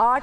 8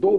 2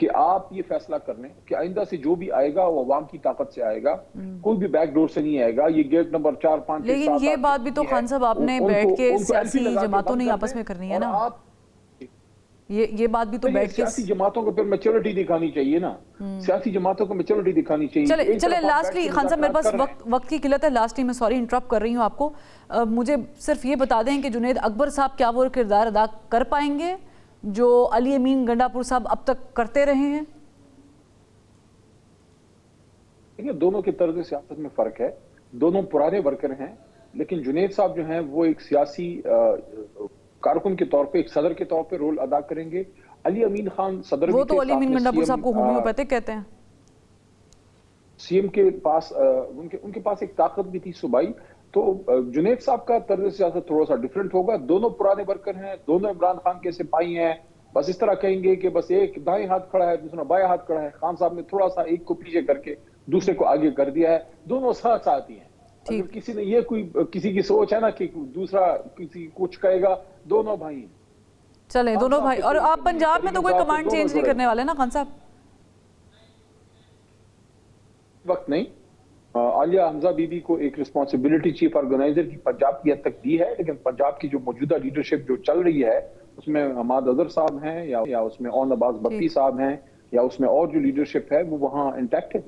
کہ آپ یہ فیصلہ کر لیں کہ آئندہ سے جو بھی آئے گا وہ عوام کی طاقت سے آئے گا, کوئی بھی بیک ڈور سے نہیں آئے گا. یہ گیٹ نمبر 4 5 لیکن یہ بات بھی تو خان صاحب آپ نے بیٹھ کے سیاسی جماعتوں نے آپس میں کرنی ہے نا, یہ بات بھی تو بیٹھ کے سیاسی جماعتوں کو پھر میچورٹی دکھانی چاہیے نا, سیاسی جماعتوں کو میچورٹی دکھانی چاہیے. چلے لاسٹلی خان صاحب میرے پاس وقت کی قلت ہے, لاسٹلی میں سوری انٹرپٹ کر رہی ہوں آپ کو, مجھے صرف یہ بتا دیں کہ جنید اکبر صاحب کیا وہ کردار ادا کر پائیں گے جو علی امین گنڈا پور صاحب اب تک کرتے رہے ہیں؟ دونوں کے طرز سیاست میں فرق ہے, دونوں پرانے ورکر ہیں, لیکن جنید صاحب جو ہیں وہ ایک سیاسی کارکن کے طور پہ, ایک صدر کے طور پہ رول ادا کریں گے. علی امین خان صدر وہ تو علی امین گنڈا پور صاحب کو ہومیوپیتھک کہتے ہیں. سی ایم کے پاس ان کے پاس ایک طاقت بھی تھی صوبائی, تو جنید صاحب کا طرز سیاست تھوڑا سا ڈیفرنٹ ہوگا. دونوں پرانے ورکر ہیں, دونوں عمران خان کے سپاہی ہیں. بس اس طرح کہیں گے کہ بس ایک دائیں ہاتھ کھڑا ہے دوسرا بائیں ہاتھ کھڑا ہے, خان صاحب نے تھوڑا سا ایک کو پیچھے کر کے دوسرے کو آگے کر دیا ہے. دونوں ساتھ ساتھی ہیں. اگر کسی نے یہ کوئی کسی کی سوچ ہے نا کہ دوسرا کسی کچھ کہے گا, دونوں بھائی ہیں. چلیں دونوں بھائی. اور آپ پنجاب میں تو کوئی کمانڈ چینج نہیں کرنے والے نا خان صاحب؟ وقت نہیں. عالیہ حمزہ بی بی کو ایک رسپانسبلٹی چیف آرگنائزر کی پنجاب کی حد تک دی ہے, لیکن پنجاب کی جو موجودہ لیڈرشپ جو چل رہی ہے اس میں حماد اظہر صاحب ہیں یا اس میں اون عباس بٹی صاحب ہیں یا اس میں اور جو لیڈرشپ ہے وہ وہاں انٹیکٹ ہے.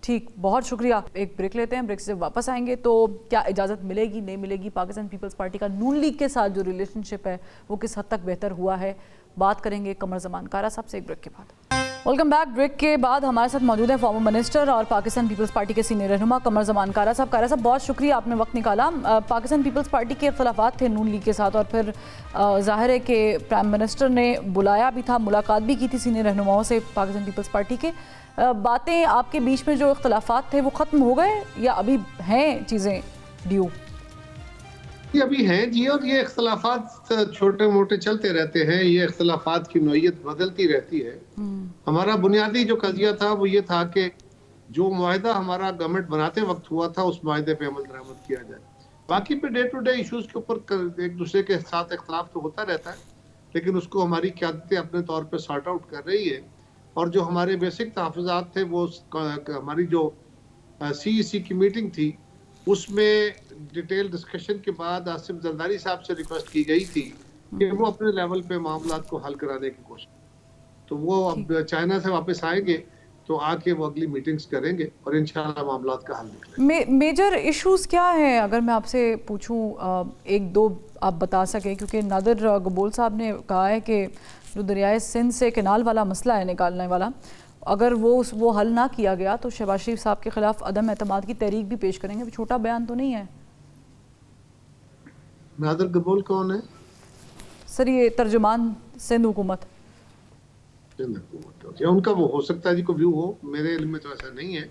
ٹھیک, بہت شکریہ. ایک بریک لیتے ہیں, بریک سے واپس آئیں گے تو کیا اجازت ملے گی نہیں ملے گی, پاکستان پیپلز پارٹی کا نون لیگ کے ساتھ جو ریلیشن شپ ہے وہ کس حد تک بہتر ہوا ہے, بات کریں گے قمر زمان کارا صاحب سے ایک بریک کے بعد. Welcome back. بریک کے بعد ہمارے ساتھ موجود ہے فارمر منسٹر اور پاکستان پیپلز پارٹی کے سینئر رہنما قمر زمان کارا صاحب. کارا صاحب بہت شکریہ, آپ نے وقت نکالا. پاکستان پیپلز پارٹی کے اختلافات تھے نون لیگ کے ساتھ, اور پھر ظاہر ہے کہ پرائم منسٹر نے بلایا بھی تھا, ملاقات بھی کی تھی سینئر رہنماؤں سے پاکستان پیپلز پارٹی کے. باتیں آپ کے بیچ میں جو اختلافات تھے وہ ختم ہو گئے یا ابھی ہیں چیزیں ڈیو؟ یہ ابھی ہیں جی, اور یہ اختلافات چھوٹے موٹے چلتے رہتے ہیں, یہ اختلافات کی نوعیت بدلتی رہتی ہے. ہمارا بنیادی جو قضیہ تھا وہ یہ تھا کہ جو معاہدہ ہمارا گورنمنٹ بناتے وقت ہوا تھا اس معاہدے پہ عمل درآمد کیا جائے. باقی پہ ڈے ٹو ڈے ایشوز کے اوپر ایک دوسرے کے ساتھ اختلاف تو ہوتا رہتا ہے, لیکن اس کو ہماری قیادتیں اپنے طور پہ سارٹ آؤٹ کر رہی ہے. اور جو ہمارے بیسک تحفظات تھے وہ ہماری جو سی ای سی کی میٹنگ تھی اس میں ڈیٹیل ڈسکشن کے بعد آصف زرداری صاحب سے ریکویسٹ کی گئی تھی کہ وہ اپنے لیول پہ معاملات کو حل کرانے کی کوشش. تو وہ اب چائنا سے واپس آئیں گے تو آ کے وہ اگلی میٹنگز کریں گے اور انشاءاللہ معاملات کا حل نکلے. میجر ایشوز کیا ہیں اگر میں آپ سے پوچھوں, ایک دو آپ بتا سکیں, کیونکہ نادر گبول صاحب نے کہا ہے کہ جو دریائے سندھ سے کنال والا مسئلہ ہے نکالنے والا, اگر وہ حل نہ کیا گیا تو شہباز شریف صاحب کے خلاف عدم اعتماد کی تحریک بھی پیش کریں گے. چھوٹا بیان تو نہیں ہے. نادر گبول کون ہے سر؟ یہ ترجمان سندھ حکومت. ان کا وہ ہو سکتا ہے جی کو ویو ہو, میرے علم میں تو ایسا نہیں ہے.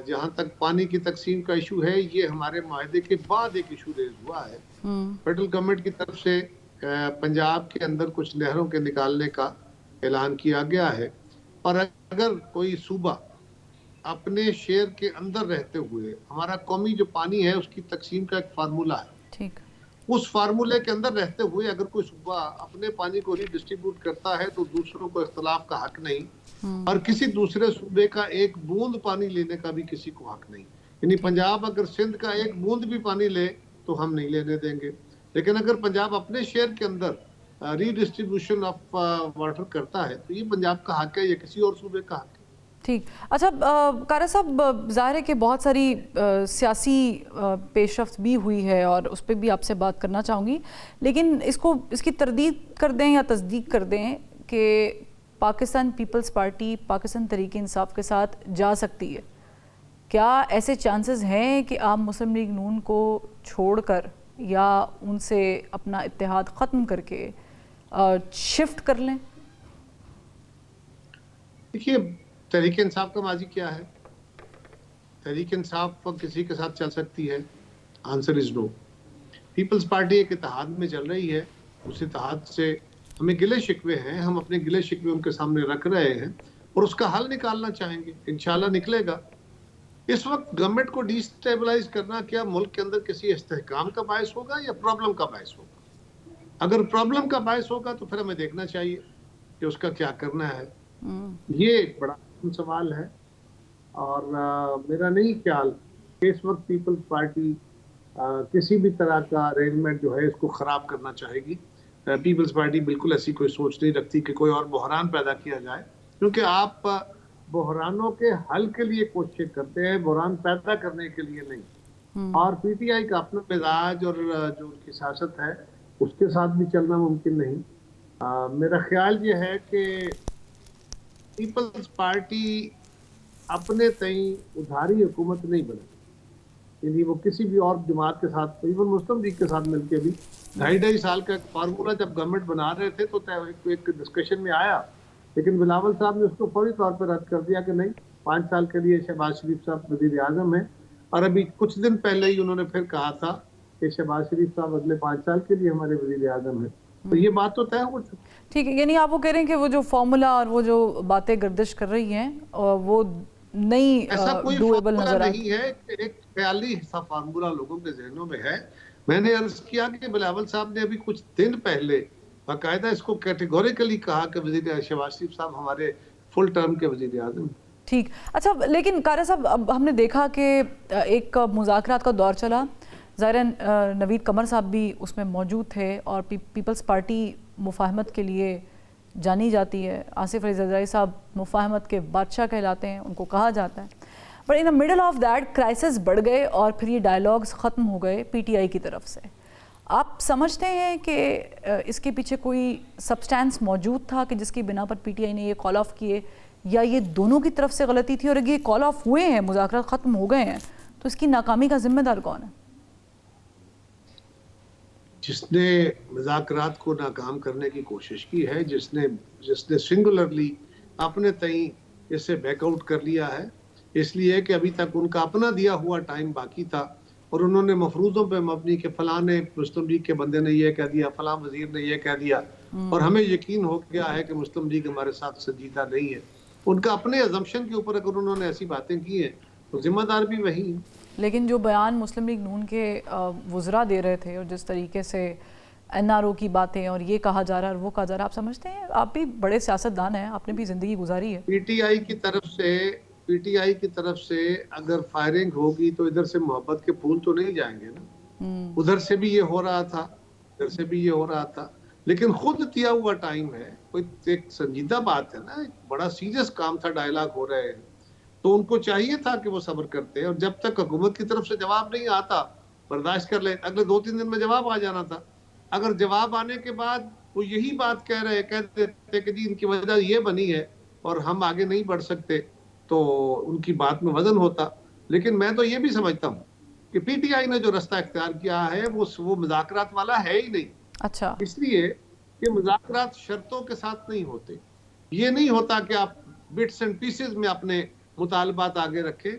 جہاں تک پانی کی تقسیم کا ایشو ہے, یہ ہمارے معاہدے کے بعد ایک ایشو ریز ہوا ہے. فیڈرل گورنمنٹ کی طرف سے پنجاب کے اندر کچھ نہروں کے نکالنے کا اعلان کیا گیا ہے, اور اگر کوئی صوبہ اپنے شیئر کے اندر رہتے ہوئے, ہمارا قومی جو پانی ہے اس کی تقسیم کا ایک فارمولہ ہے, اس فارمولے کے اندر رہتے ہوئے اگر کوئی صوبہ اپنے پانی کو ری ڈسٹریبیوٹ کرتا ہے تو دوسروں کو اختلاف کا حق نہیں, اور کسی دوسرے صوبے کا ایک بوند پانی لینے کا بھی کسی کو حق نہیں. یعنی پنجاب اگر سندھ کا ایک بوند بھی پانی لے تو ہم نہیں لینے دیں گے, لیکن اگر پنجاب اپنے شیئر کے اندر ری ڈسٹریبیوشن آف واٹر کرتا ہے تو یہ پنجاب کا حق ہے, یہ کسی اور صوبے کا حق ہے. ٹھیک. اچھا کارا صاحب, ظاہر ہے کہ بہت ساری سیاسی پیش رفت بھی ہوئی ہے اور اس پہ بھی آپ سے بات کرنا چاہوں گی, لیکن اس کی تردید کر دیں یا تصدیق کر دیں کہ پاکستان پیپلز پارٹی پاکستان تحریک انصاف کے ساتھ جا سکتی ہے. کیا ایسے چانسز ہیں کہ آپ مسلم لیگ نون کو چھوڑ کر یا ان سے اپنا اتحاد ختم کر کے شفٹ کر لیں؟ دیکھیے, تحریک انصاف کا ماضی کیا ہے؟ تحریک انصاف کسی کے ساتھ چل سکتی ہے؟ Answer is no. Peoples Party ایک اتحاد میں چل رہی ہے, اس اتحاد سے ہمیں گلے شکوے ہیں, ہم اپنے گلے شکوے ان کے سامنے رکھ رہے ہیں اور اس کا حل نکالنا چاہیں گے, انشاءاللہ نکلے گا. اس وقت گورنمنٹ کو ڈی اسٹیبلائز کرنا کیا ملک کے اندر کسی استحکام کا باعث ہوگا یا پرابلم کا باعث ہوگا؟ اگر پرابلم کا باعث ہوگا تو پھر ہمیں دیکھنا چاہیے کہ اس کا کیا کرنا ہے. یہ ایک بڑا اہم سوال ہے، اور میرا نہیں خیال کہ اس وقت پیپلز پارٹی کسی بھی طرح کا ارینجمنٹ جو ہے اس کو خراب کرنا چاہے گی۔ پیپلز پارٹی بالکل ایسی کوئی سوچ نہیں رکھتی کہ کوئی اور بحران پیدا کیا جائے، کیونکہ آپ بحرانوں کے حل کے لیے کوشش کرتے ہیں، بحران پیدا کرنے کے لیے نہیں۔ اور پی ٹی آئی کا اپنا مزاج اور جو ان کی سیاست ہے اس کے ساتھ بھی چلنا ممکن نہیں۔ میرا خیال یہ ہے کہ پیپلز پارٹی اپنے تئیں ادھاری حکومت نہیں بنے، یعنی وہ کسی بھی اور جماعت کے ساتھ، ایون مسلم لیگ کے ساتھ مل کے بھی 2.5 سال کا فارمولہ جب گورنمنٹ بنا رہے تھے تو ایک ڈسکشن میں آیا، لیکن بلاول صاحب نے اس کو فوری طور پر رد کر دیا کہ نہیں، 5 سال کے لیے شہباز شریف صاحب وزیر اعظم ہیں، اور ابھی کچھ دن پہلے ہی انہوں نے پھر کہا تھا کہ شہباز شریف صاحب اگلے 5 سال کے لیے ہمارے وزیر اعظم ہیں، تو یہ بات تو طے ہو چکی۔ ٹھیک ہے، یعنی آپ وہ کہہ رہے ہیں کہ وہ جو فارمولا اور وہ جو باتیں گردش کر رہی ہیں وہ نہیں ایسا کوئی ڈویبل نظر فارمولا آ نہیں ہے، ایک خیالی سا فارمولا لوگوں کے ذہنوں میں ہے۔ میں نے عرض کیا کہ بلاول صاحب نے ابھی کچھ دن پہلے باقاعدہ اس کو کیٹیگوریکلی کہا کہ وزیر شہباز شریف صاحب ہمارے فل ٹرم کے وزیر اعظم ہیں۔ ٹھیک، اچھا، لیکن قاری صاحب اب ہم نے دیکھا کہ ایک مذاکرات کا دور چلا، ظاہر نوید قمر صاحب بھی اس میں موجود تھے، اور پیپلز پارٹی مفاہمت کے لیے جانی جاتی ہے، آصف علی زرداری صاحب مفاہمت کے بادشاہ کہلاتے ہیں، ان کو کہا جاتا ہے، but in middle of that crisis بڑھ گئے اور پھر یہ ڈائلاگز ختم ہو گئے پی ٹی آئی کی طرف سے۔ آپ سمجھتے ہیں کہ اس کے پیچھے کوئی سبسٹینس موجود تھا کہ جس کی بنا پر پی ٹی آئی نے یہ کال آف کیے، یا یہ دونوں کی طرف سے غلطی تھی، اور اگر یہ کال آف ہوئے ہیں، مذاکرات ختم ہو گئے ہیں، تو اس کی ناکامی کا ذمہ دار کون ہے؟ جس نے مذاکرات کو ناکام کرنے کی کوشش کی ہے، جس نے سنگولرلی اپنے تئیں اس سے بیک آؤٹ کر لیا ہے، اس لیے کہ ابھی تک ان کا اپنا دیا ہوا ٹائم باقی تھا، اور انہوں نے مفروضوں پہ مبنی کہ فلاں نے مسلم لیگ کے بندے نے یہ کہہ دیا، فلاں وزیر نے یہ کہہ دیا، اور ہمیں یقین ہو گیا ہے کہ مسلم لیگ ہمارے ساتھ سنجیدہ نہیں ہے۔ ان کا اپنے ازمپشن کے اوپر اگر انہوں نے ایسی باتیں کی ہیں تو ذمہ دار بھی وہی ہیں۔ لیکن جو بیان مسلم لیگ نون کے وزراء دے رہے تھے، اور جس طریقے سے این آر او کی باتیں اور یہ کہا جا رہا ہے اور وہ کہا جا رہا ہے، آپ سمجھتے ہیں، آپ بھی بڑے سیاستدان ہیں، آپ نے بھی زندگی گزاری ہے، پی ٹی آئی کی طرف سے اگر فائرنگ ہوگی تو ادھر سے محبت کے پھول تو نہیں جائیں گے نا، ادھر سے بھی یہ ہو رہا تھا، ادھر سے بھی یہ ہو رہا تھا، لیکن خود دیا ہوا ٹائم ہے، کوئی ایک سنجیدہ بات ہے نا، ایک بڑا سیریس کام تھا، ڈائلاگ ہو رہے ہیں، تو ان کو چاہیے تھا کہ وہ صبر کرتے، اور جب تک حکومت کی طرف سے جواب نہیں آتا برداشت کر لیں، اگلے 2-3 دن میں جواب آ جانا تھا۔ اگر جواب آنے کے بعد وہ یہی بات کہتے تھے کہ جی ان کی وجہ یہ بنی ہے اور ہم آگے نہیں بڑھ سکتے، تو ان کی بات میں وزن ہوتا۔ لیکن میں تو یہ بھی سمجھتا ہوں کہ پی ٹی آئی نے جو رستہ اختیار کیا ہے وہ مذاکرات والا ہے ہی نہیں۔ اچھا، اس لیے کہ مذاکرات شرطوں کے ساتھ نہیں ہوتے، یہ نہیں ہوتا کہ آپ بٹس اینڈ پیسز میں اپنے مطالبات آگے رکھیں،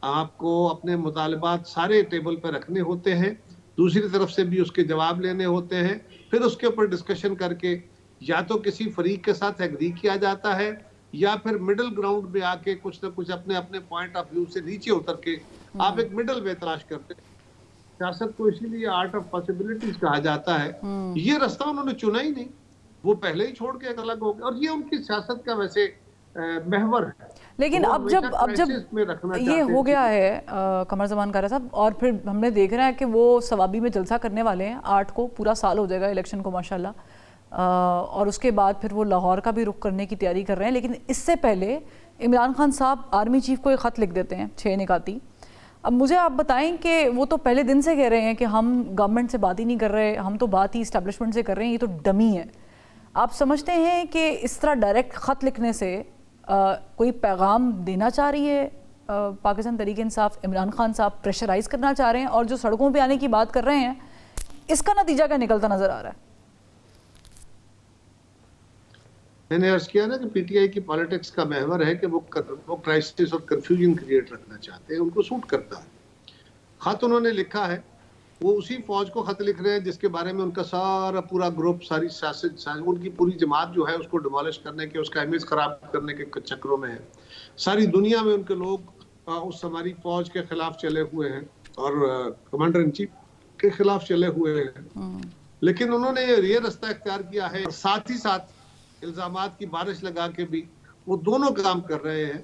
آپ کو اپنے مطالبات سارے ٹیبل پہ رکھنے ہوتے ہیں، دوسری طرف سے بھی اس کے جواب لینے ہوتے ہیں، پھر اس کے اوپر ڈسکشن کر کے یا تو کسی فریق کے ساتھ ایگری کیا جاتا ہے، یا پھر مڈل گراؤنڈ میں آ کے کچھ نہ کچھ اپنے پوائنٹ آف ویو سے نیچے اتر کے آپ ایک مڈل وے تلاش کرتے ہیں۔ سیاست کو اسی لیے آرٹ آف پاسبلٹیز کہا جاتا ہے۔ یہ رستہ انہوں نے چنا ہی نہیں، وہ پہلے ہی چھوڑ کے ایک الگ ہو گیا، اور یہ ان کی سیاست کا ویسے محور ہے۔ لیکن اب جب یہ ہو گیا ہے قمر زمان قاری صاحب، اور پھر ہم نے دیکھ رہا ہے کہ وہ ثوابی میں جلسہ کرنے والے ہیں 8 کو، پورا سال ہو جائے گا الیکشن کو ماشاءاللہ، اور اس کے بعد پھر وہ لاہور کا بھی رخ کرنے کی تیاری کر رہے ہیں، لیکن اس سے پہلے عمران خان صاحب آرمی چیف کو ایک خط لکھ دیتے ہیں 6 نکاتی۔ اب مجھے آپ بتائیں کہ وہ تو پہلے دن سے کہہ رہے ہیں کہ ہم گورنمنٹ سے بات ہی نہیں کر رہے، ہم تو بات ہی اسٹیبلشمنٹ سے کر رہے ہیں، یہ تو ڈمی ہے۔ آپ سمجھتے ہیں کہ اس طرح ڈائریکٹ خط لکھنے سے کوئی پیغام دینا چاہ رہی ہے پاکستان تحریک انصاف، عمران خان صاحب پریشرائز کرنا چاہ رہے ہیں، اور جو سڑکوں پہ آنے کی بات کر رہے ہیں اس کا نتیجہ کیا نکلتا نظر آ رہا ہے؟ میں نے عرض کیا نا کہ پی ٹی آئی کی پالیٹکس کا محور ہے کہ وہ کرائسس اور کنفیوژن کریٹ رکھنا چاہتے ہیں، ان کو سوٹ کرتا ہے۔ خط انہوں نے لکھا ہے، وہ اسی فوج کو خط لکھ رہے ہیں جس کے بارے میں ان کا سارا پورا گروپ، ساری سیاست، ان کی پوری جماعت جو ہے اس کو ڈیمالش کرنے کے، اس کا امیج خراب کرنے کے چکروں میں ہے۔ ساری دنیا میں ان کے لوگ اس ہماری فوج کے خلاف چلے ہوئے ہیں اور کمانڈر ان چیف کے خلاف چلے ہوئے ہیں، لیکن انہوں نے یہ رستہ اختیار کیا ہے، اور ساتھ ہی ساتھ الزامات کی بارش لگا کے بھی وہ دونوں کام کر رہے ہیں.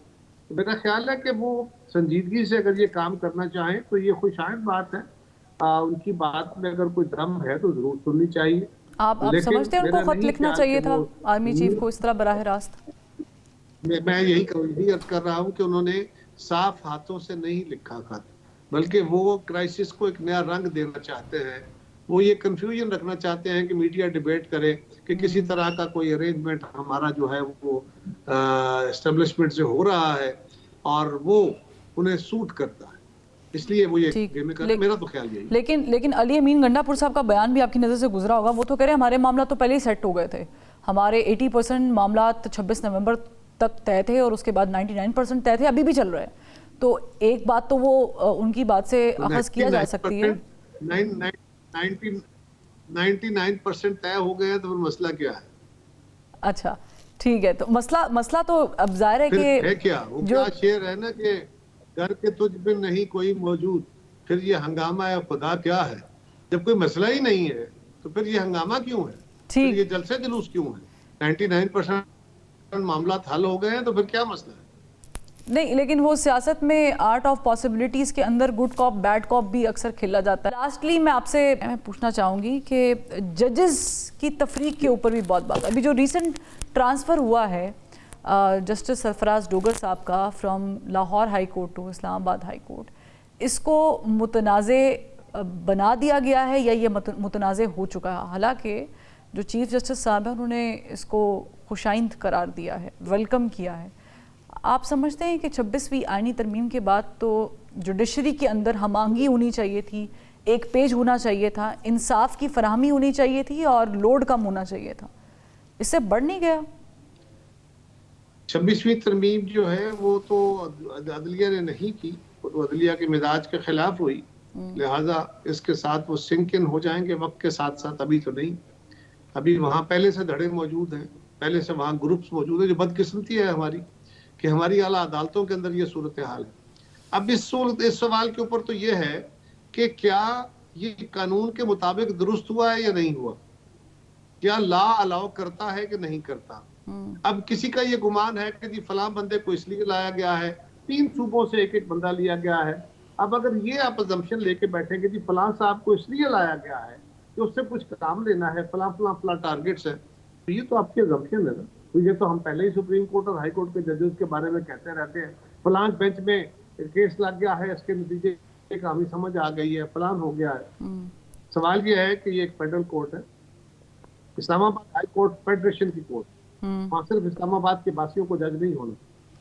میرا خیال ہے کہ وہ سنجیدگی سے اگر یہ کام کرنا چاہیں تو یہ خوش آئند بات ہے. ان کی بات میں اگر کوئی دم ہے تو ضرور سننی چاہیے. آپ سمجھتے ہیں ان کو خط لکھنا چاہیے تھا آرمی چیف کو اس طرح براہ راست؟ میں یہی عرض کر رہا ہوں کہ انہوں نے صاف ہاتھوں سے نہیں لکھا خط، بلکہ وہ کرائسس کو ایک نیا رنگ دینا چاہتے ہیں. وہ یہ کنفیوژن رکھنا چاہتے ہیں کہ میڈیا ڈیبیٹ کرے کہ کسی طرح کا کوئی ارینجمنٹ ہمارا جو ہے وہ اسٹیبلشمنٹ سے ہو رہا ہے اور وہ انہیں سوٹ کرتا ہے، اس لیے وہ یہ گیمیں کرتے ہیں. میرا تو خیال یہی. لیکن علی امین گنڈا پور صاحب کا بیان بھی آپ کی نظر سے گزرا ہوگا. وہ تو کہہ رہے ہیں ہمارے معاملات تو پہلے ہی سیٹ ہو گئے تھے، ہمارے 80% معاملات 26 نومبر تک طے تھے اور اس کے بعد 99% طے تھے، ابھی بھی چل رہے ہیں. تو ایک بات تو وہ ان کی بات سے اخذ کیا جا سکتی ہے. 99% طے ہو گئے تو پھر مسئلہ کیا ہے؟ اچھا ٹھیک ہے، تو مسئلہ تو اب ظاہر ہے کہ ہے کیا وہ کیا شعر ہے نا کہ گھر کے تجھ میں نہیں کوئی موجود، پھر یہ ہنگامہ ہے خدا کیا ہے. جب کوئی مسئلہ ہی نہیں ہے تو پھر یہ ہنگامہ کیوں ہے، پھر یہ جلسے جلوس کیوں ہے؟ 99% معاملات حل ہو گئے ہیں تو پھر کیا مسئلہ ہے؟ نہیں، لیکن وہ سیاست میں آرٹ آف پاسبلٹیز کے اندر گڈ کاپ بیڈ کاپ بھی اکثر کھیلا جاتا ہے. لاسٹلی میں آپ سے پوچھنا چاہوں گی کہ ججز کی تفریق کے اوپر بھی بہت بات. ابھی جو ریسنٹ ٹرانسفر ہوا ہے جسٹس سرفراز ڈوگر صاحب کا from Lahore high court to Islamabad high court, اس کو متنازع بنا دیا گیا ہے یا یہ متنازع ہو چکا ہے؟ حالانکہ جو چیف جسٹس صاحب ہیں انہوں نے اس کو خوشائند قرار دیا ہے، ویلکم کیا ہے. آپ سمجھتے ہیں کہ 26ویں آئینی ترمیم کے بعد تو جوڈیشری کے اندر ہم آہنگی ہونی چاہیے تھی، ایک پیج ہونا چاہیے تھا، انصاف کی فراہمی ہونی چاہیے تھی اور لوڈ کم ہونا چاہیے تھا، اس سے بڑھ نہیں گیا؟ 26ویں ترمیم جو ہے وہ تو عدلیہ نے نہیں کی، وہ تو عدلیہ کے مزاج کے خلاف ہوئی، لہٰذا اس کے ساتھ وہ سنک ان ہو جائیں گے وقت کے ساتھ ساتھ. ابھی تو نہیں، ابھی وہاں پہلے سے دھڑے موجود ہیں، پہلے سے وہاں گروپس موجود ہیں. جو بدقسمتی ہے ہماری کہ ہماری اعلیٰ عدالتوں کے اندر یہ صورتحال ہے. اب اس سوال کے اوپر تو یہ ہے کہ کیا یہ قانون کے مطابق درست ہوا ہے یا نہیں ہوا، کیا لا الاؤ کرتا ہے کہ نہیں کرتا. اب کسی کا یہ گمان ہے کہ جی فلاں بندے کو اس لیے لایا گیا ہے، 3 صوبوں سے ایک بندہ لیا گیا ہے. اب اگر یہ آپ assumption لے کے بیٹھیں کہ جی فلاں صاحب کو اس لیے لایا گیا ہے کہ اس سے کچھ کام لینا ہے، فلاں ٹارگیٹس ہیں، تو یہ تو آپ کی assumption ہے نا. تو یہ تو ہم پہلے ہی سپریم کورٹ اور ہائی کورٹ کے ججز کے بارے میں کہتے رہتے ہیں، فلاں بینچ میں کیس لگ گیا ہے، اس کے نتیجے ایک ہمیں سمجھ آ گئی ہے، فلاں ہو گیا ہے. سوال یہ ہے کہ یہ ایک فیڈرل کورٹ ہے، اسلام آباد ہائی کورٹ فیڈریشن کی کورٹ، وہاں صرف اسلام آباد کے باسیوں کو جج نہیں ہونا،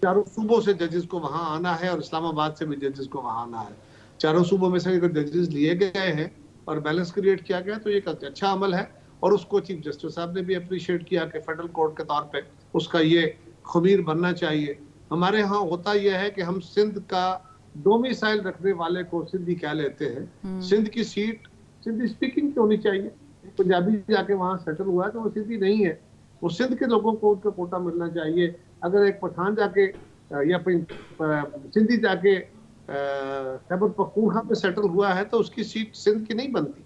چاروں صوبوں سے ججز کو وہاں آنا ہے اور اسلام آباد سے بھی ججز کو وہاں آنا ہے. چاروں صوبوں میں سے اگر ججز لیے گئے ہیں اور بیلنس کریٹ کیا گیا تو یہ ایک اچھا عمل ہے، اور اس کو چیف جسٹس صاحب نے بھی اپریشیٹ کیا کہ فیڈرل کورٹ کے طور پہ اس کا یہ خمیر بننا چاہیے. ہمارے ہاں ہوتا یہ ہے کہ ہم سندھ کا ڈومیسائل رکھنے والے کو سندھی کہہ لیتے ہیں. سندھ کی سیٹ سندھی اسپیکنگ کی ہونی چاہیے. پنجابی جا کے وہاں سیٹل ہوا ہے تو وہ سندھی نہیں ہے، وہ سندھ کے لوگوں کو ان کا کوٹا ملنا چاہیے. اگر ایک پٹھان جا کے یا سندھی جا کے خیبر پختونخوا پہ سیٹل ہوا ہے تو اس کی سیٹ سندھ کی نہیں بنتی،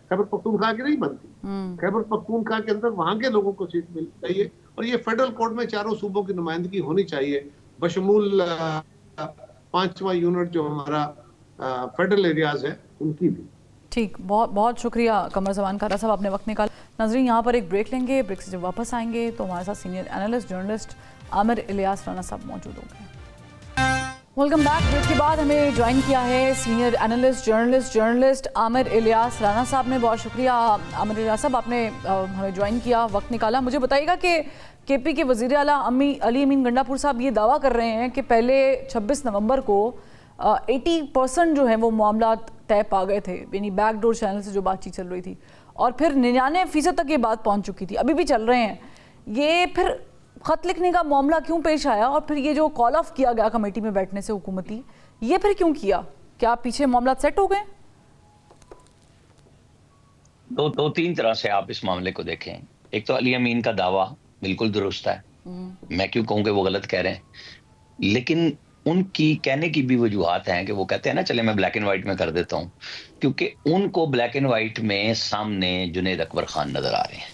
خیبر پختونخوا کی نہیں بنتی. خیبر پختونخوا کے اندر وہاں کے لوگوں کو سیٹ ملنی چاہیے، اور یہ فیڈرل کورٹ میں چاروں صوبوں کی نمائندگی ہونی چاہیے، بشمول 5واں یونٹ جو ہمارا فیڈرل ایریاز ہے ان کی بھی. ٹھیک، بہت بہت شکریہ قمر زمان کارا صاحب، آپ نے وقت نکالا. ناظرین یہاں پر ایک بریک لیں گے، بریک سے جب واپس آئیں گے تو ہمارے ساتھ سینئر اینالسٹ جرنلسٹ عامر الیاس رانا صاحب موجود ہوں گے. Welcome back. بریک کے بعد ہمیں جوائن کیا ہے سینئر اینالسٹ جرنلسٹ عامر الیاس رانا صاحب نے. بہت شکریہ عامر الیاس صاحب، آپ نے ہمیں جوائن کیا، وقت نکالا. مجھے بتائیے گا کہ کے پی کے وزیر اعلیٰ علی امین گنڈا پور صاحب یہ دعویٰ کر رہے ہیں کہ پہلے 26 نومبر کو 80% جو ہیں وہ معاملات طے پا گئے تھے، یعنی بیک ڈور چینل سے جو بات چیت چل رہی تھی، اور پھر 99% تک یہ بات پہنچ چکی تھی، ابھی بھی چل رہے ہیں. یہ پھر خط لکھنے کا معاملہ کیوں پیش آیا، اور پھر یہ جو کال آف کیا گیا کمیٹی میں بیٹھنے سے حکومتی، یہ پھر کیوں کیا؟ کیا پیچھے معاملات سیٹ ہو گئے؟ دو تین طرح سے آپ اس معاملے کو دیکھیں. ایک تو علی امین کا دعویٰ بالکل درست ہے، میں کیوں کہوں کہ وہ غلط کہہ رہے ہیں، لیکن ان کی کہنے کی بھی وجوہات ہیں کہ وہ کہتے ہیں نا چلے میں بلیک اینڈ وائٹ میں کر دیتا ہوں، کیونکہ ان کو بلیک اینڈ وائٹ میں سامنے جنید اکبر خان نظر آ رہے ہیں.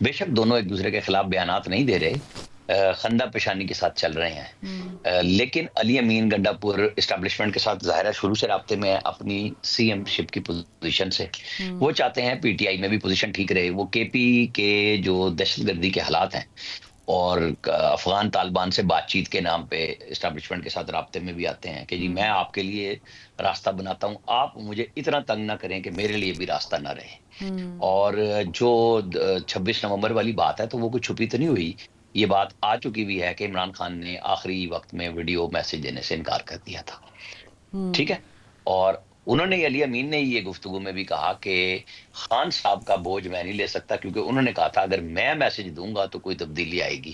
بے شک دونوں ایک دوسرے کے خلاف بیانات نہیں دے رہے, خندہ پیشانی کے ساتھ چل رہے ہیں, لیکن علی امین گنڈا پور اسٹیبلشمنٹ کے ساتھ ظاہرہ شروع سے رابطے میں اپنی سی ایم شپ کی پوزیشن سے. وہ چاہتے ہیں پی ٹی آئی میں بھی پوزیشن ٹھیک رہے. وہ کے پی کے جو دہشت گردی کے حالات ہیں اور افغان طالبان سے بات چیت کے نام پہ اسٹیبلشمنٹ کے ساتھ رابطے میں بھی آتے ہیں کہ جی میں آپ کے لیے راستہ بناتا ہوں, آپ مجھے اتنا تنگ نہ کریں کہ میرے لیے بھی راستہ نہ رہے. اور جو 26 نومبر والی بات ہے تو وہ کوئی چھپی تو نہیں ہوئی, یہ بات آ چکی بھی ہے کہ عمران خان نے آخری وقت میں ویڈیو میسج دینے سے انکار کر دیا تھا. ٹھیک ہے, اور انہوں نے علی امین نے یہ گفتگو میں بھی کہا کہ خان صاحب کا بوجھ میں نہیں لے سکتا, کیونکہ انہوں نے کہا تھا اگر میں میسج دوں گا تو کوئی تبدیلی آئے گی,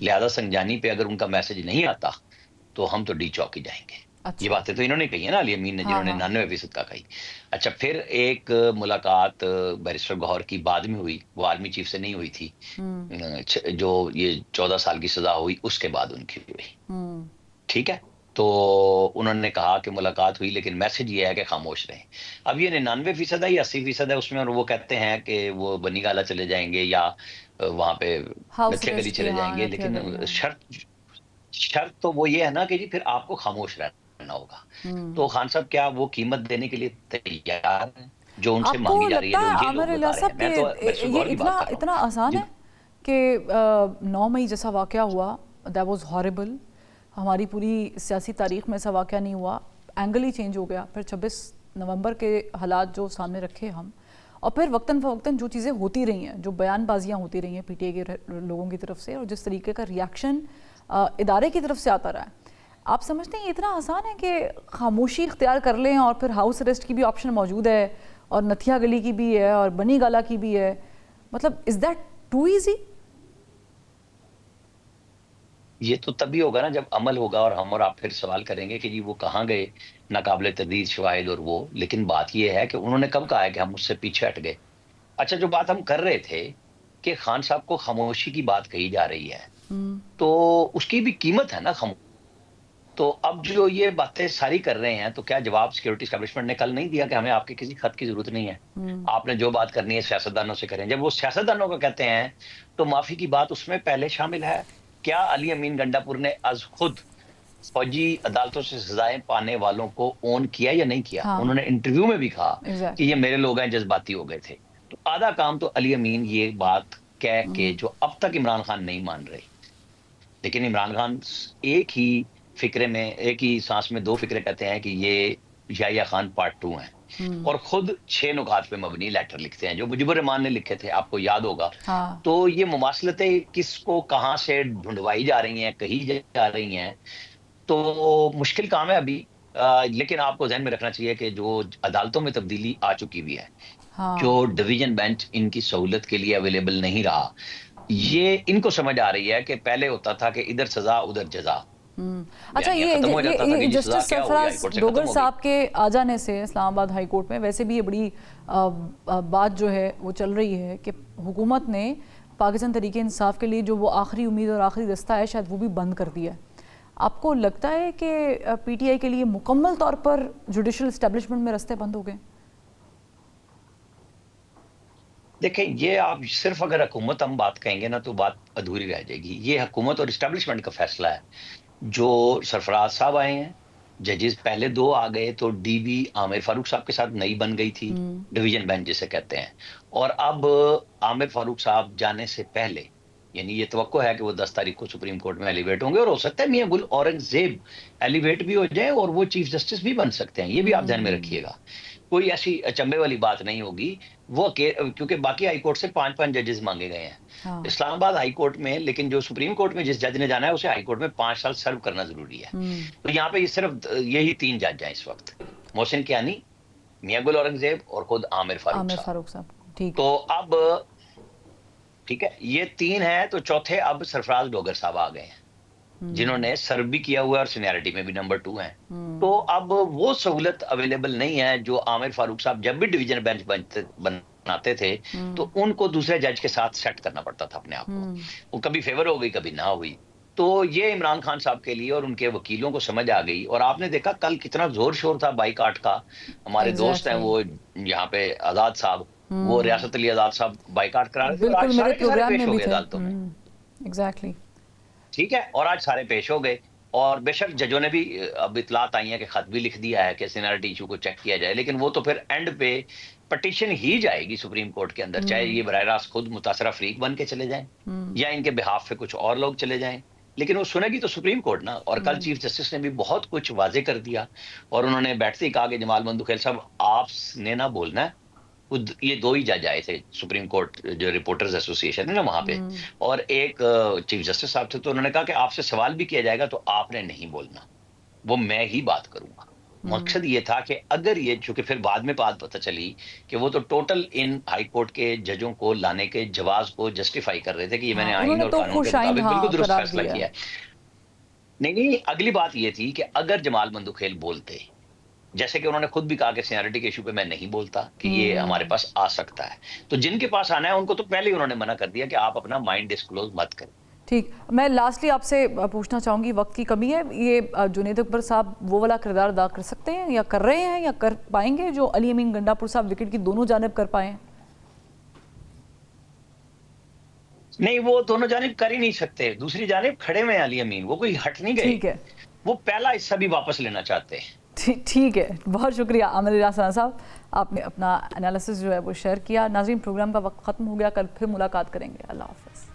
لہذا سنجانی پہ اگر ان کا میسج نہیں آتا تو ہم تو ڈی چوک ہی جائیں گے. یہ باتیں تو انہوں نے کہی ہیں نا علی امین نے, جنہوں نے 99% کا کہی. اچھا, پھر ایک ملاقات بیرسٹر گوہر کی بعد میں ہوئی, وہ آرمی چیف سے نہیں ہوئی تھی, جو یہ 14 سال کی سزا ہوئی اس کے بعد ان کی ہوئی. ٹھیک ہے, تو انہوں نے کہا کہ ملاقات ہوئی لیکن میسج یہ ہے کہ خاموش رہیں. اب یہ 99% ہے یا 80% ہے اس میں, اور وہ کہتے ہیں کہ وہ بنی گالا چلے جائیں گے یا وہاں پہ نتھیا گلی چلے جائیں گے, لیکن شرط تو وہ یہ ہے نا کہ جی پھر آپ کو خاموش رہنا ہوگا. تو خان صاحب کیا وہ قیمت دینے کے لیے تیار ہیں جو ان سے مانگی جا رہی ہے, جو یہ لوگ بتا رہے ہیں؟ میں تو بیرسٹر گوہر کی بات کر رہا ہوں. اتنا آسان ہے کہ 9 مئی جیسا واقعہ ہوا, دیٹ واز ہارریبل. ہماری پوری سیاسی تاریخ میں ایسا واقعہ نہیں ہوا, اینگل ہی چینج ہو گیا. پھر 26 نومبر کے حالات جو سامنے رکھے ہم, اور پھر وقتاً فوقتاً جو چیزیں ہوتی رہی ہیں, جو بیان بازیاں ہوتی رہی ہیں پی ٹی آئی کے لوگوں کی طرف سے, اور جس طریقے کا ریاکشن ادارے کی طرف سے آتا رہا ہے, آپ سمجھتے ہیں یہ اتنا آسان ہے کہ خاموشی اختیار کر لیں اور پھر ہاؤس اریسٹ کی بھی آپشن موجود ہے, اور نتھیا گلی کی بھی ہے, اور بنی گالا کی بھی ہے؟ مطلب از دیٹ ٹو ایزی؟ یہ تو تبھی ہوگا نا جب عمل ہوگا, اور ہم اور آپ پھر سوال کریں گے کہ جی وہ کہاں گئے ناقابل تردید شواہد اور وہ. لیکن بات یہ ہے کہ انہوں نے کب کہا ہے کہ ہم اس سے پیچھے ہٹ گئے؟ اچھا, جو بات ہم کر رہے تھے کہ خان صاحب کو خاموشی کی بات کہی جا رہی ہے, تو اس کی بھی قیمت ہے نا خاموشی. تو اب جو یہ باتیں ساری کر رہے ہیں, تو کیا جواب سیکورٹی اسٹیبلشمنٹ نے کل نہیں دیا کہ ہمیں آپ کے کسی خط کی ضرورت نہیں ہے, آپ نے جو بات کرنی ہے سیاستدانوں سے کریں؟ جب وہ سیاستدانوں کو کہتے ہیں تو معافی کی بات اس میں پہلے شامل ہے. کیا علی امین گنڈا پور نے از خود فوجی عدالتوں سے سزائیں پانے والوں کو اون کیا یا نہیں کیا؟ انہوں نے انٹرویو میں بھی کہا کہ یہ میرے لوگ ہیں, جذباتی ہو گئے تھے. تو آدھا کام تو علی امین یہ بات کہہ کے جو اب تک عمران خان نہیں مان رہے, لیکن عمران خان ایک ہی فکرے میں, ایک ہی سانس میں 2 فکرے کہتے ہیں کہ یہ یحییٰ خان پارٹ 2 ہیں, اور خود 6 نکات پہ مبنی لیٹر لکھتے ہیں جو مجیبر الرحمان نے لکھے تھے, آپ کو یاد ہوگا. تو یہ مماثلتیں کس کو کہاں سے ڈھونڈوائی جا رہی ہیں, کہی جا رہی ہیں, تو مشکل کام ہے ابھی. لیکن آپ کو ذہن میں رکھنا چاہیے کہ جو عدالتوں میں تبدیلی آ چکی بھی ہے, جو ڈویژن بینچ ان کی سہولت کے لیے اویلیبل نہیں رہا, یہ ان کو سمجھ آ رہی ہے کہ پہلے ہوتا تھا کہ ادھر سزا ادھر جزا. اچھا, یہ جسٹس سرفراز ڈوگر صاحب کے آ جانے سے اسلام آباد ہائی کورٹ میں ویسے بھی یہ بڑی بات جو ہے وہ چل رہی ہے کہ حکومت نے پاکستان تحریک انصاف کے لیے جو وہ آخری امید اور آخری رستہ ہے شاید وہ بھی بند کر دیا ہے. آپ کو لگتا ہے کہ پی ٹی آئی کے لیے مکمل طور پر جوڈیشل اسٹیبلشمنٹ میں رستے بند ہو گئے؟ دیکھیں, یہ آپ صرف اگر حکومت ہم بات کہیں گے نا تو بات ادھوری رہ جائے گی. یہ حکومت اور اسٹیبلشمنٹ کا فیصلہ ہے. جو سرفراز صاحب آئے ہیں, ججز پہلے 2 آ گئے, تو ڈی بی عامر فاروق صاحب کے ساتھ نئی بن گئی تھی, ڈویژن بینچ جسے کہتے ہیں. اور اب عامر فاروق صاحب جانے سے پہلے, یعنی یہ توقع ہے کہ وہ 10 تاریخ کو سپریم کورٹ میں ایلیویٹ ہوں گے, اور ہو سکتا ہے میاں گل اورنگزیب ایلیویٹ بھی ہو جائیں اور وہ چیف جسٹس بھی بن سکتے ہیں. یہ بھی آپ ذہن میں رکھیے گا, کوئی ایسی اچنبے والی بات نہیں ہوگی. وہ کیونکہ باقی ہائی کورٹ سے 5 ججز مانگے گئے ہیں اسلام آباد ہائی کورٹ میں, لیکن جو سپریم کورٹ میں جس جج نے جانا ہے اسے ہائی کورٹ میں 5 سال سرو کرنا ضروری ہے. تو یہاں پہ یہ صرف یہی 3 جج ہیں اس وقت, محسن کیانی, میاں گل اورنگزیب اور خود عامر فاروق صاحب. تو اب ٹھیک ہے, یہ 3 ہیں, تو چوتھے اب سرفراز ڈوگر صاحب آ گئے ہیں جنہوں نے سرو بھی کیا ہوا ہے اور سینیئرٹی میں بھی نمبر 2 ہیں. تو اب وہ سہولت اویلیبل نہیں ہے جو عامر فاروق صاحب جب بھی ڈویژن بینچ بناتے تھے تو ان کو دوسرے جج کے ساتھ سیٹ کرنا پڑتا تھا اپنے آپ کو. وہ کبھی فیور ہو گئی, کبھی نہ ہوئی. تو یہ عمران خان صاحب کے لیے اور ان کے وکیلوں کو سمجھ آ گئی. اور آپ نے دیکھا کل کتنا زور شور تھا بائیکاٹ کا. ہمارے دوست ہیں وہ یہاں پہ آزاد صاحب, وہ ریاست علی آزاد صاحب بائیکاٹ کرا رہے تھے, اور آج سارے کے سارے پیش ہو گئے عدالتوں میں. ایگزیکٹلی ٹھیک ہے, اور آج سارے پیش ہو گئے. اور بے شک ججوں نے بھی اب اطلاعات آئی ہیں کہ خط بھی لکھ دیا ہے کہ سینیرٹی ایشو کو چیک کیا جائے, لیکن وہ تو پھر اینڈ پہ پٹیشن ہی جائے گی سپریم کورٹ کے اندر, چاہے یہ براہ راست خود متاثرہ فریق بن کے چلے جائیں یا ان کے بہاف پہ کچھ اور لوگ چلے جائیں, لیکن وہ سنے گی تو سپریم کورٹ نا. اور کل چیف جسٹس نے بھی بہت کچھ واضح کر دیا, اور انہوں نے بیٹھتے ہی کہا کہ جمال مندوخیل صاحب آپ نے نہ بولنا ہے. یہ دو ہی جج آئے تھے سپریم کورٹ, جو رپورٹرز ایسوسی ایشن ہے نا وہاں پہ, اور ایک چیف جسٹس صاحب تھے, تو انہوں نے کہا کہ آپ سے سوال بھی کیا جائے گا تو آپ نے نہیں بولنا, وہ میں ہی بات کروں گا. مقصد یہ تھا کہ اگر یہ, چونکہ پھر بعد میں بات پتہ چلی کہ وہ تو ٹوٹل ان ہائی کورٹ کے ججوں کو لانے کے جواز کو جسٹیفائی کر رہے تھے کہ یہ میں نے آئین اور قانون کے مطابق بالکل درست فیصلہ کیا ہے. نہیں, اگلی بات یہ تھی کہ اگر جمال مندوخیل بولتے, جیسے کہ انہوں نے خود بھی کہا کہ سینیرٹی کے ایشو پہ میں نہیں بولتا کہ یہ ہمارے پاس آ سکتا ہے, تو جن کے پاس آنا ہے ان کو تو پہلے ہی انہوں نے منع کر دیا کہ آپ اپنا مائنڈ ڈسکلوز مت کریں. ٹھیک, میں لاسٹلی آپ سے پوچھنا چاہوں گی, وقت کی کمی ہے, یہ جنید اکبر صاحب وہ والا کردار ادا کر سکتے ہیں یا کر رہے ہیں یا کر پائیں گے جو علی امین گنڈا پور صاحب وکٹ کی دونوں جانب کر پائے ہیں؟ نہیں, وہ دونوں جانب کر ہی نہیں سکتے. دوسری جانب کھڑے ہوئے ہیں علی امین, وہ کوئی ہٹ نہیں گئے. ٹھیک ہے, وہ پہلا حصہ بھی واپس لینا چاہتے ہیں. ٹھیک ہے, بہت شکریہ عامر ریاض ثنا صاحب, آپ نے اپنا انالیسس جو ہے وہ شیئر کیا. ناظرین, پروگرام کا وقت ختم ہو گیا, کل پھر ملاقات کریں گے. اللہ حافظ.